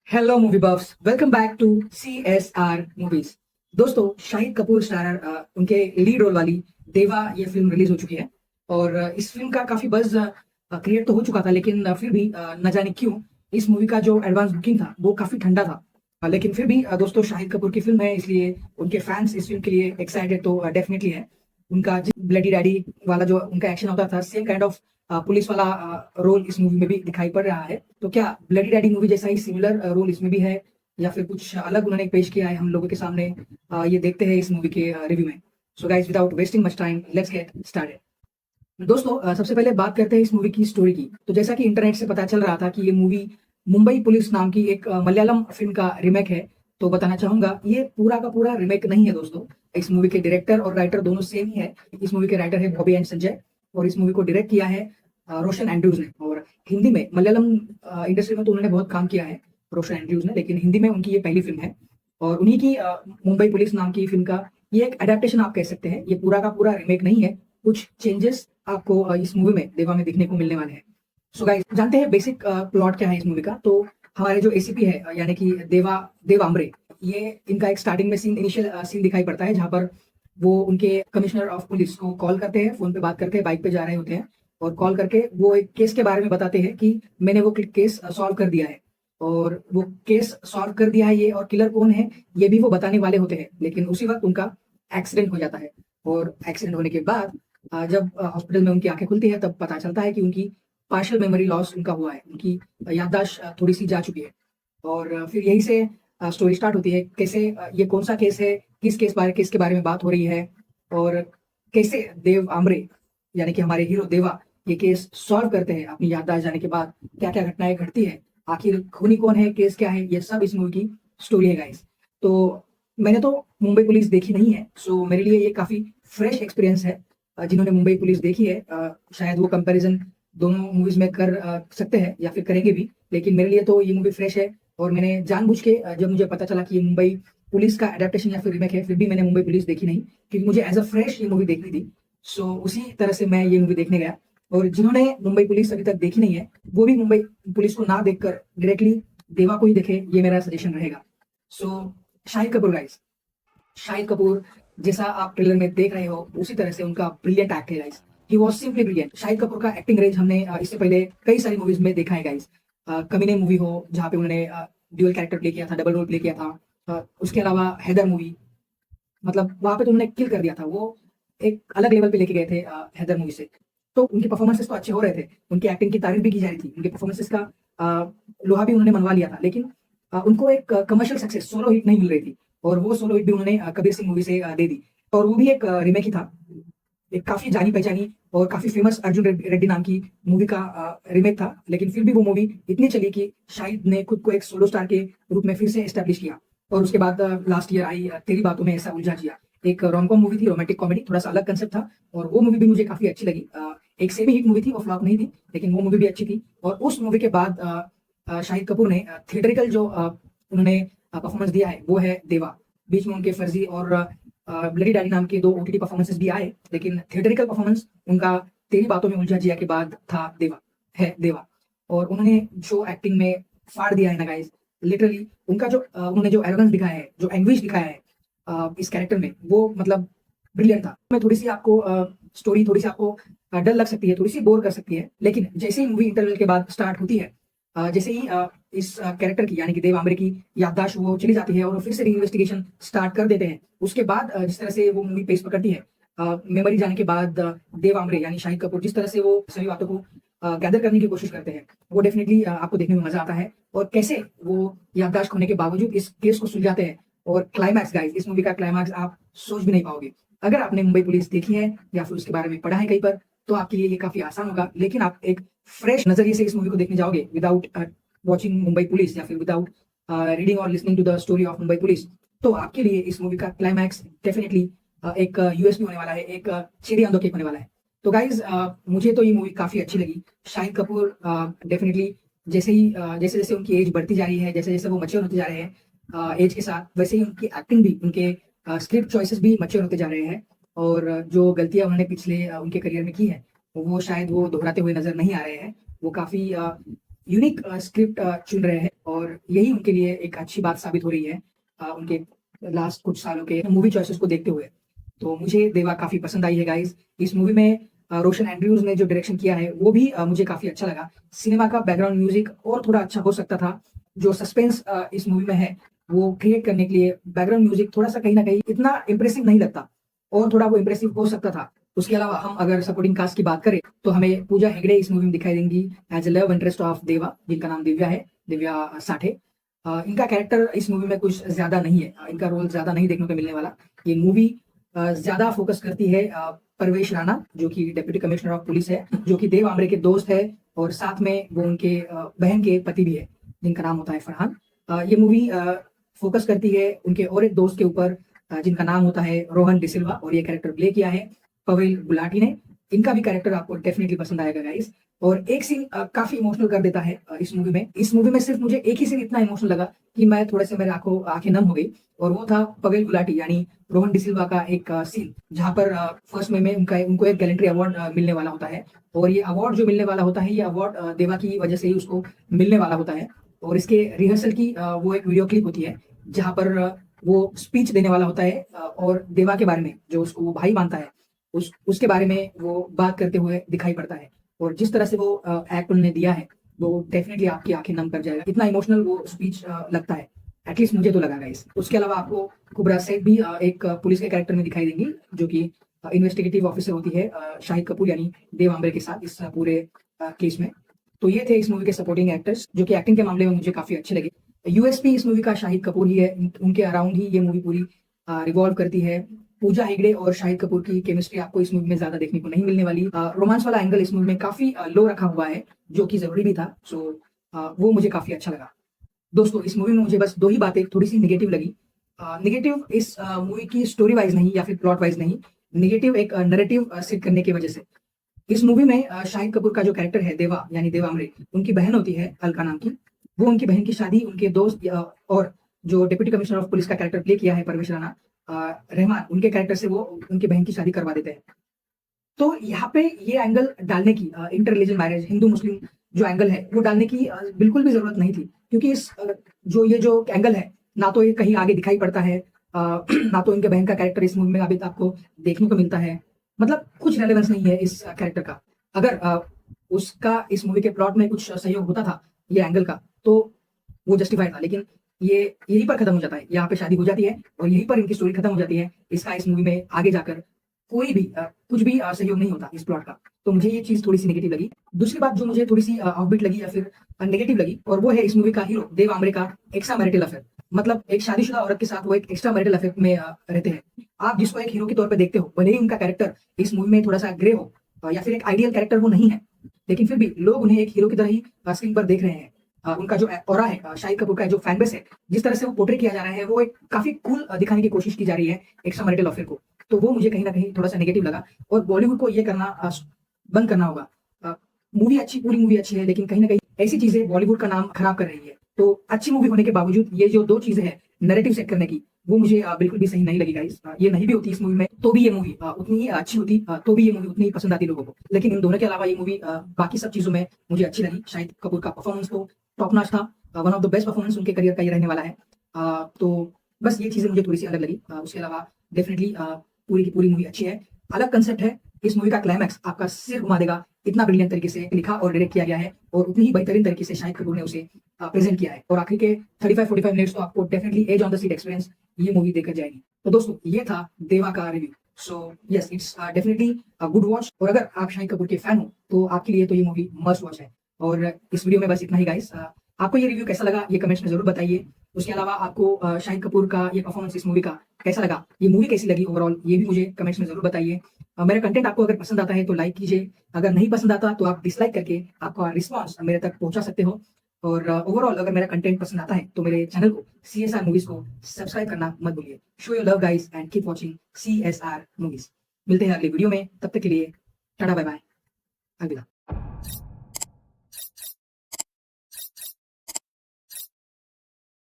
Hello movie buffs, welcome back to CSR movies. दोस्तों, Shahid Kapoor starrer उनके lead role वाली देवा ये फिल्म रिलीज हो चुकी है। और इस फिल्म का काफी बuzz क्रिएट तो हो चुका था, लेकिन फिर भी न जाने क्यों इस मूवी का जो एडवांस बुकिंग था वो काफी ठंडा था। लेकिन फिर भी दोस्तों, शाहिद कपूर की फिल्म है, इसलिए उनके फैंस इस फिल्म के लिए एक्साइटेड तो डेफिनेटली है। उनका ब्लडी डैडी वाला जो उनका एक्शन होता था, सेम काइंड ऑफ पुलिस वाला रोल इस मूवी में भी दिखाई पड़ रहा है। तो क्या ब्लडी डैडी मूवी जैसा ही सिमिलर रोल इसमें भी है, या फिर कुछ अलग उन्होंने पेश किया है हम लोगों के सामने? ये देखते हैं इस मूवी के रिव्यू में। So guys, without wasting much time, let's get started. दोस्तों, सबसे पहले बात करते हैं इस मूवी की स्टोरी की। तो जैसा कि इंटरनेट से पता चल रहा था कि ये मूवी मुंबई पुलिस नाम की एक मलयालम फिल्म का रिमेक है। तो बताना चाहूंगा, ये पूरा का पूरा रिमेक नहीं है दोस्तों। इस मूवी के डायरेक्टर और राइटर दोनों सेम ही है। इस मूवी के राइटर है बॉबी एंड संजय, और इस मूवी को डायरेक्ट किया है रोशन एंड्रूज ने। और हिंदी में, मलयालम इंडस्ट्री में तो उन्होंने बहुत काम किया है रोशन एंड्रूज ने, लेकिन हिंदी में उनकी ये पहली फिल्म है। और उन्हीं की मुंबई पुलिस नाम की फिल्म का ये एक एडेप्टेशन आप कह सकते हैं। ये पूरा का पूरा रिमेक नहीं है, कुछ चेंजेस आपको इस मूवी में, देवा में, दिखने को मिलने वाले हैं। सो गाइस, जानते हैं बेसिक प्लॉट क्या है इस मूवी का। तो हमारे जो एसीपी है, यानी कि देव आमरे, ये इनका एक स्टार्टिंग में इनिशियल सीन दिखाई पड़ता है, जहां पर वो उनके कमिश्नर ऑफ पुलिस को कॉल करते हैं, फोन पे बात करके बाइक पे जा रहे होते हैं। और कॉल करके वो एक केस के बारे में बताते हैं कि मैंने वो केस सॉल्व कर दिया है। और वो केस सॉल्व कर दिया है ये, और किलर कौन है ये भी वो बताने वाले होते हैं। लेकिन उसी वक्त उनका एक्सीडेंट हो जाता है। और एक्सीडेंट होने के बाद जब हॉस्पिटल में उनकी आंखें खुलती है, तब पता चलता है कि उनकी पार्शियल मेमोरी लॉस उनका हुआ है, उनकी याददाश्त थोड़ी सी जा चुकी है। और फिर यहीं से स्टोरी स्टार्ट होती है, कैसे ये कौन सा केस है, किस के बारे में बात हो रही है, और कैसे देव आमरे, यानी कि हमारे हीरो देवा, ये केस सॉल्व करते हैं अपनी याददाश्त जाने के बाद। क्या क्या घटनाएं घटती है, आखिर खूनी कौन है, केस क्या है, ये सब इस मूवी की स्टोरी है गाइस। तो मैंने तो मुंबई पुलिस देखी नहीं है, सो मेरे लिए ये काफी फ्रेश एक्सपीरियंस है। जिन्होंने मुंबई पुलिस देखी है, शायद वो कंपैरिजन दोनों मूवीज में कर सकते हैं या फिर करेंगे भी। लेकिन मेरे लिए तो ये मूवी फ्रेश है। और मैंने जानबूझ के, जब मुझे पता चला कि ये मुंबई पुलिस का एडेप्टेशन या फिर रिमेक है, फिर भी मैंने मुंबई पुलिस देखी नहीं, क्योंकि मुझे एज अ फ्रेश ये मूवी देखनी थी। सो उसी तरह से मैं ये मूवी देखने गया। और जिन्होंने मुंबई पुलिस अभी तक देखी नहीं है, वो भी मुंबई पुलिस को ना देखकर डायरेक्टली देवा को ही देखे, ये मेरा सजेशन रहेगा। सो शाहिद कपूर गाइस, शाहिद कपूर जैसा आप ट्रेलर में देख रहे हो, उसी तरह से उनका ब्रिलियंट एक्ट है guys. He was simply brilliant. Shahid Kapoor का एक्टिंग रेंज हमने इससे पहले कई सारी मूवीज में देखा है गाइस। कमीने मूवी हो, जहाँ पे उन्होंने ड्यूअल कैरेक्टर प्ले किया था, डबल रोल प्ले किया था। उसके अलावा हैदर मूवी, मतलब वहां पे तो उन्होंने किल कर दिया था। वो एक अलग लेवल पे लेके गए थे हैदर मूवी से। तो उनके परफॉर्मेंसेस तो अच्छे हो रहे थे, उनकी एक्टिंग की तारीफ भी की जा रही थी, उनके परफॉर्मेंसेस का लोहा भी उन्होंने मनवा लिया था। लेकिन उनको एक कमर्शियल सक्सेस, सोलो हिट नहीं मिल रही थी। और वो सोलो हिट भी उन्होंने कबीर सिंह मूवी से दे दी। और वो भी एक रीमेक ही था, एक काफी जानी पहचानी और काफी फेमस अर्जुन रेड्डी नाम की मूवी का रीमेक था। लेकिन फिर भी वो मूवी इतनी चली कि शाहिद ने खुद को एक सोलो स्टार के रूप में फिर से एस्टेब्लिश किया। और उसके बाद लास्ट ईयर आई तेरी बातों में ऐसा उलझा जिया, एक रोमकॉम मूवी थी, रोमांटिक कॉमेडी, थोड़ा सा अलग कंसेप्ट था। और वो मूवी भी मुझे काफी अच्छी लगी। एक सेमी हिट मूवी थी, वो फ्लॉप नहीं थी, लेकिन वो मूवी भी अच्छी थी। और उस मूवी के बाद शाहिद कपूर ने थिएटरिकल जो उन्होंने परफॉर्मेंस दिया है, वो है देवा। बीच में उनके फर्जी और ब्लडी डैडी नाम के दो ओटीटी परफॉर्मेंसेस भी आए, लेकिन थिएटरिकल परफॉर्मेंस उनका तेरी बातों में उलझा जिया के बाद था देवा, है देवा। और उन्होंने जो एक्टिंग में फाड़ दिया है ना गाइस, लिटरली उनका जो उन्होंने जो एरोगेंस दिखाया है, जो एंग्विश दिखाया है इस कैरेक्टर में, वो मतलब ब्रिलियंट था। मैं थोड़ी सी आपको स्टोरी, थोड़ी सी आपको डर लग सकती है, थोड़ी सी बोर कर सकती है, लेकिन जैसे ही मूवी इंटरवल के बाद स्टार्ट होती है, जैसे ही इस कैरेक्टर की, यानी कि देव आमरे की याददाश्त वो चली जाती है, और वो फिर से इन्वेस्टिगेशन स्टार्ट कर देते हैं। उसके बाद जिस तरह से वो मूवी पेस पकड़ती है, मेमोरी जाने के बाद देव आमरे यानी शाहिद कपूर जिस तरह से वो सभी बातों को गैदर करने की कोशिश करते हैं, वो डेफिनेटली आपको देखने में मजा आता है। और कैसे वो याददाश्त खोने के बावजूद इस केस को सुलझाते हैं। और क्लाइमैक्स गाइस, इस मूवी का क्लाइमैक्स आप सोच भी नहीं पाओगे। अगर आपने मुंबई पुलिस देखी है या फिर उसके बारे में पढ़ा है कहीं पर, तो आपके लिए ये काफी आसान होगा। लेकिन आप एक फ्रेश नजरिए से इस मूवी को देखने जाओगे, विदाउट वॉचिंग मुंबई पुलिस या फिर विदाउट रीडिंग और listening to the story of Mumbai police, तो आपके लिए इस मूवी का क्लाइमैक्स डेफिनेटली एक यूएसपी होने वाला है, एक चिड़ी ऑन द केक होने वाला है। तो गाइज, मुझे तो ये मूवी काफी अच्छी लगी। शाहिद कपूर डेफिनेटली जैसे जैसे उनकी एज बढ़ती जा रही है, जैसे जैसे वो मच्योर होते जा रहे हैं एज के साथ, वैसे ही उनकी एक्टिंग भी, उनके स्क्रिप्ट चॉइसेस भी मच्योर होते जा रहे हैं। और जो गलतियां उन्होंने पिछले उनके करियर में की है, वो शायद वो दोहराते हुए नजर नहीं आ रहे हैं। वो काफी यूनिक स्क्रिप्ट चुन रहे हैं और यही उनके लिए एक अच्छी बात साबित हो रही है उनके लास्ट कुछ सालों के मूवी चॉइसेस को देखते हुए। तो मुझे देवा काफी पसंद आई है गाइस। इस मूवी में रोशन एंड्रयूज ने जो डायरेक्शन किया है वो भी मुझे काफी अच्छा लगा। सिनेमा का बैकग्राउंड म्यूजिक और थोड़ा अच्छा हो सकता था। जो सस्पेंस इस मूवी में है वो क्रिएट करने के लिए बैकग्राउंड म्यूजिक थोड़ा सा कहीं ना कहीं इतना इंप्रेसिव नहीं लगता और थोड़ा वो इंप्रेसिव हो सकता था। उसके अलावा हम अगर सपोर्टिंग कास्ट की बात करें तो हमें पूजा हेगड़े इस मूवी में दिखाई देंगी as a love interest of Deva, जिनका नाम दिव्या है, दिव्या साठे। इनका कैरेक्टर इस मूवी में कुछ ज्यादा नहीं है, इनका रोल ज्यादा नहीं देखने को मिलने वाला। ये मूवी ज्यादा फोकस करती है परवेश राणा जो कि डिप्टी कमिश्नर ऑफ पुलिस है, जो कि देव आमरे के दोस्त है और साथ में वो उनके बहन के पति भी है जिनका नाम होता है फरहान। ये मूवी फोकस करती है उनके और एक दोस्त के ऊपर जिनका नाम होता है रोहन डिसिल्वा और ये कैरेक्टर प्ले किया है पवेल गुलाटी ने। इनका भी कैरेक्टर आपको डेफिनेटली पसंद आएगा गाइस। और एक सीन काफी इमोशनल कर देता है इस मूवी में सिर्फ मुझे एक ही सीन इतना इमोशनल लगा कि मैं थोड़े से मेरे आंखें नम हो गई और वो था पवेल गुलाटी यानी रोहन डिसिल्वा का एक सीन जहां पर फर्स्ट में उनको एक गैलेंट्री अवार्ड मिलने वाला होता है। और ये अवार्ड जो मिलने वाला होता है ये अवार्ड देवा की वजह से ही उसको मिलने वाला होता है। और इसके रिहर्सल की वो एक वीडियो क्लिप होती है जहां पर वो स्पीच देने वाला होता है और देवा के बारे में जो उसको वो भाई मानता है उसके बारे में वो बात करते हुए दिखाई पड़ता है। और जिस तरह से वो एक्ट उन्होंने दिया है वो डेफिनेटली आपकी आंखें नम कर जाएगा, इतना इमोशनल वो स्पीच लगता है। एटलीस्ट मुझे तो लगा गाइस। उसके अलावा आपको कुबरा सेठ भी एक पुलिस के कैरेक्टर में दिखाई देंगी जो कि इन्वेस्टिगेटिव ऑफिसर होती है शाहिद कपूर यानी देव आमरे के साथ इस पूरे केस में। तो ये थे इस मूवी के सपोर्टिंग एक्टर्स जो कि एक्टिंग के मामले में मुझे काफी अच्छे लगे। यूएसपी इस मूवी का शाहिद कपूर ही है, उनके अराउंड ही ये मूवी पूरी रिवॉल्व करती है। पूजा हेगड़े और शाहिद कपूर की केमिस्ट्री आपको इस मूवी में ज्यादा देखने को नहीं मिलने वाली। रोमांस वाला एंगल इस मूवी में काफी लो रखा हुआ है जो कि जरूरी भी था। सो वो मुझे काफी अच्छा लगा। दोस्तों इस मूवी में मुझे बस दो ही बातें थोड़ी सी निगेटिव लगी। निगेटिव इस मूवी की स्टोरी वाइज नहीं या फिर प्लॉट वाइज नहीं, निगेटिव एक नैरेटिव सेट करने की वजह से। इस मूवी में शाहिद कपूर का जो कैरेक्टर है देवा यानी देव आमरे, उनकी बहन होती है अलका नाम की। वो उनकी बहन की शादी उनके दोस्त और जो डिप्टी कमिश्नर ऑफ पुलिस का कैरेक्टर प्ले किया है परवेश राणा रहमान, उनके कैरेक्टर से वो उनकी बहन की शादी करवा देते हैं। तो यहाँ पे ये एंगल डालने की इंटर रिलीजन मैरिज हिंदू मुस्लिम जो एंगल है वो डालने की बिल्कुल भी जरूरत नहीं थी। क्योंकि ये जो एंगल है ना तो ये कहीं आगे दिखाई पड़ता है ना तो इनके बहन का कैरेक्टर इस मूवी में अभी तक आपको देखने को मिलता है। मतलब कुछ रेलेवेंस नहीं है इस कैरेक्टर का। अगर उसका इस मूवी के प्लॉट में कुछ सहयोग होता था ये एंगल का तो वो जस्टिफाइड था, लेकिन ये यहीं पर खत्म हो जाता है। यहाँ पे शादी हो जाती है और यहीं पर इनकी स्टोरी खत्म हो जाती है। इसका इस मूवी में आगे जाकर कोई भी कुछ भी सहयोग नहीं होता इस प्लॉट का। तो मुझे ये चीज थोड़ी सी नेगेटिव लगी। दूसरी बात जो मुझे थोड़ी सी ऑफबीट लगी या फिर नेगेटिव लगी और वो है इस मूवी का हीरो देव आमरे का एक्स्ट्रा मैरिटल अफेयर। मतलब एक शादीशुदा औरत के साथ वो एक एक्स्ट्रा मैरिटल अफेयर में रहते हैं। आप जिसको एक हीरो के तौर पर देखते हो भले ही उनका कैरेक्टर इस मूवी में थोड़ा सा ग्रे हो या फिर एक आइडियल कैरेक्टर वो नहीं है, लेकिन फिर भी लोग उन्हें एक हीरो की तरह ही स्क्रीन पर देख रहे हैं। उनका जो ऑरा है शाहिद कपूर का जो फैन बेस है, जिस तरह से वो पोर्ट्रे किया जा रहा है वो एक काफी कूल दिखाने की कोशिश की जा रही है एक्स्ट्रा मैरिटल अफेयर को। तो वो मुझे कहीं ना कहीं थोड़ा सा नेगेटिव लगा और बॉलीवुड को ये करना बंद करना होगा। मूवी अच्छी, पूरी मूवी अच्छी है, लेकिन कहीं ना कहीं ऐसी चीजें बॉलीवुड का नाम खराब कर रही है। तो अच्छी मूवी होने के बावजूद ये जो दो चीजें हैं नैरेटिव सेट करने की, वो मुझे बिल्कुल भी सही नहीं लगी गाइस। ये नहीं भी होती इस मूवी में तो भी ये मूवी उतनी ही अच्छी होती, तो भी ये मूवी उतनी ही पसंद आती लोगों को। लेकिन इन दोनों के अलावा ये मूवी बाकी सब चीजों में मुझे अच्छी लगी। शाहिद कपूर का परफॉर्मेंस तो टॉप नॉच था, one of the best performance उनके करियर का ये रहने वाला है। तो बस ये चीजें मुझे थोड़ी सी अलग लगी। उसके अलावा डेफिनेटली पूरी की पूरी मूवी अच्छी है, अलग कंसेप्ट है। इस मूवी का क्लाइमैक्स आपका सिर घुमा देगा, इतना ब्रिलियंट तरीके से लिखा और डायरेक्ट किया गया है और उतनी ही बेहतरीन तरीके से शाहिद कपूर ने उसे प्रेजेंट किया है। और आखिर के 35-45 मिनट्स तो आपको definitely edge on the seat experience ये मूवी देकर जाएगी। तो दोस्तों ये था देवा का review. So yes, it's definitely a good watch. और अगर आप शाहिद कपूर के फैन हो तो आपके लिए तो ये मूवी मस्ट वॉच है। और इस वीडियो में बस इतना ही गाइस। आपको ये रिव्यू कैसा लगा ये कमेंट्स में जरूर बताइए। उसके अलावा आपको शाहिद कपूर का ये परफॉर्मेंस इस मूवी का कैसा लगा, ये मूवी कैसी लगी ओवरऑल, ये भी मुझे कमेंट्स में जरूर बताइए। मेरा कंटेंट आपको अगर पसंद आता है तो लाइक कीजिए, अगर नहीं पसंद आता तो आप डिसलाइक करके आपका रिस्पॉन्स मेरे तक पहुंचा सकते हो। और ओवरऑल अगर मेरा कंटेंट पसंद आता है तो मेरे चैनल को CSR मूवीज को सब्सक्राइब करना मत भूलिए। Show your love guys and keep watching CSR movies. मिलते हैं अगले वीडियो में, तब तक के लिए टाटा बाय बाय, अलविदा।